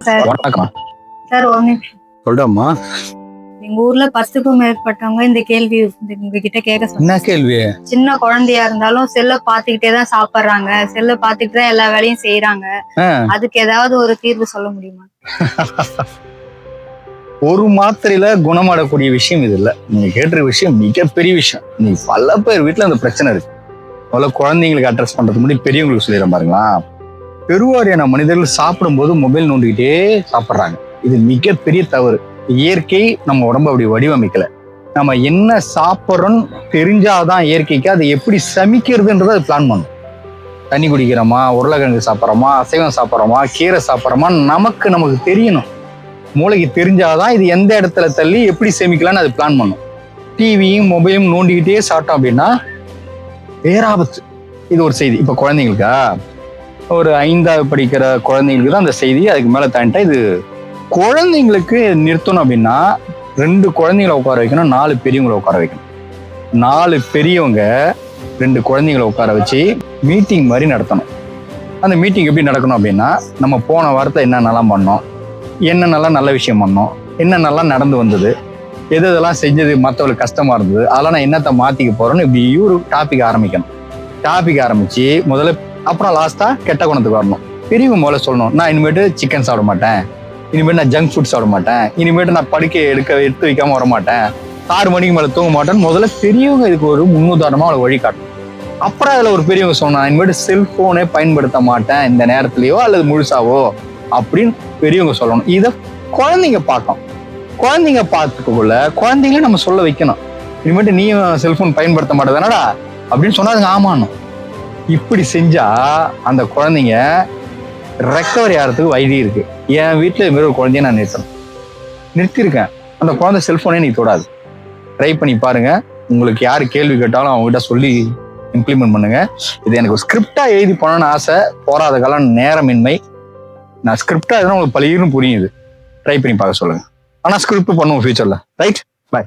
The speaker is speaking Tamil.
சார் வணக்கம் சார் ஒரு நிமிஷம் சொல்றம்மா. எங்க ஊர்ல 10க்கும் மேற்பட்டவங்க இந்த கேள்வி உங்ககிட்ட கேட்க என்ன சொன்னாங்க. கேள்வி? சின்ன குழந்தையா இருந்தாலும் செல்ல பாத்துக்கிட்டே தான் சாப்பிடுறாங்க, செல்ல பாத்துக்கிட்டு தான் எல்லா வேலையும் செய்யறாங்க. அதுக்கு ஏதாவது ஒரு தீர்வு சொல்ல முடியுமா? ஒரு மாத்திரையில குணமாடக்கூடிய விஷயம் இது இல்ல. நீங்க கேட்ட விஷயம் மிகப்பெரிய விஷயம். நீ பல பேர் வீட்டுல அந்த பிரச்சனை இருக்கு. முதல்ல குழந்தைங்களுக்கு அட்ரஸ் பண்றதுக்கு முன்னாடி பெரியவங்களுக்கு சொல்லிடுறேன் பாருங்களா. பெருவாரியான மனிதர்கள் சாப்பிடும் போது மொபைல் நோண்டிக்கிட்டே சாப்பிடுறாங்க. இது மிகப்பெரிய தவறு. இயற்கை நம்ம உடம்பு அப்படி வடிவமைக்கல. நம்ம என்ன சாப்பிட்றோம்னு தெரிஞ்சாதான் இயற்கைக்கு அதை எப்படி சமைக்கிறதுன்றதை அது பிளான் பண்ணும். தண்ணி குடிக்கிறோமா, உருளைக்கிழங்கு சாப்பிட்றோமா, அசைவம் சாப்பிட்றோமா, கீரை சாப்பிட்றோமா, நமக்கு தெரியணும். மூளைக்கு தெரிஞ்சாதான் இது எந்த இடத்துல தள்ளி எப்படி சேமிக்கலாம்னு அது பிளான் பண்ணும். டிவியும் மொபைலும் நோண்டிக்கிட்டே சாப்பிட்டோம் அப்படின்னா பேராபத்து. இது ஒரு செய்தி. இப்ப குழந்தைங்களுக்கா ஒரு 5வது படிக்கிற குழந்தைங்களுக்கு தான் அந்த செய்தி. அதுக்கு மேல தாண்டிட்டா இது குழந்தைங்களுக்கு நிறுத்தணும் அப்படின்னா 2 குழந்தைங்களை உட்கார வைக்கணும், 4 பெரியவங்களை உட்கார வைக்கணும். 4 பெரியவங்க 2 குழந்தைங்களை உட்கார வச்சு மீட்டிங் மாதிரி நடத்தணும். அந்த மீட்டிங் எப்படி நடக்கணும் அப்படின்னா, நம்ம போன வாரத்தில் என்னென்னலாம் பண்ணோம், என்னென்னலாம் நல்ல விஷயம் பண்ணோம், என்னென்னலாம் நடந்து வந்தது, எதெல்லாம் செஞ்சது மற்றவங்களுக்கு கஷ்டமா இருந்தது, அதெல்லாம் நான் என்னத்தை மாத்திக்க போறேன்னு இப்படி ஒரு டாபிக் ஆரம்பிக்கணும். டாபிக் ஆரம்பிச்சு முதல்ல அப்புறம் லாஸ்டா கெட்ட குணத்துக்கு வரணும். பெரியவங்க முதல்ல சொல்லணும், நான் இனிமேட்டு சிக்கன் சாப்பிட மாட்டேன், இனிமேட்டு நான் ஜங்க் ஃபுட் சாப்பிட மாட்டேன், இனிமேட்டு நான் படுக்கை எடுத்து வைக்காம வர மாட்டேன், 6 மணிக்கு மேல தூங்க மாட்டேன்னு முதல்ல பெரியவங்க இதுக்கு ஒரு முன்னுதாரணமா அவளை வழிகாட்டணும். அப்புறம் அதுல ஒரு பெரியவங்க சொன்னா, இனிமேட்டு செல்போனே பயன்படுத்த மாட்டேன் இந்த நேரத்திலயோ அல்லது முழுசாவோ அப்படின்னு பெரியவங்க சொல்லணும். இதை குழந்தைங்க பார்க்கணும். குழந்தைங்க பார்த்துக்குள்ள குழந்தைங்களே நம்ம சொல்ல வைக்கணும். இனிமேட்டு நீயும் செல்போன் பயன்படுத்த மாட்டேதானடா அப்படின்னு சொன்னா அதுங்க ஆமானும். இப்படி செஞ்சா அந்த குழந்தைங்க ரெக்கவரி ஆகிறதுக்கு வழி இருக்கு. என் வீட்டுல இது மாதிரி ஒரு குழந்தைய நான் நிறுத்திருக்கேன். அந்த குழந்தை செல்போனே நீ தொடாது. ட்ரை பண்ணி பாருங்க. உங்களுக்கு யாரு கேள்வி கேட்டாலும் அவங்க கிட்ட சொல்லி இம்ப்ளிமெண்ட் பண்ணுங்க. இது எனக்கு ஒரு ஸ்கிரிப்டா எழுதி பண்ணணும்னு ஆசை, போராத காலம் நேரமின்மை. நான் ஸ்கிரிப்டா எதுனா உங்களுக்கு பழியும் புரியுது. ட்ரை பண்ணி பார்க்க சொல்லுங்க. ஆனா ஸ்கிரிப்ட் பண்ணுவோம் ஃபியூச்சர்ல. Right, by.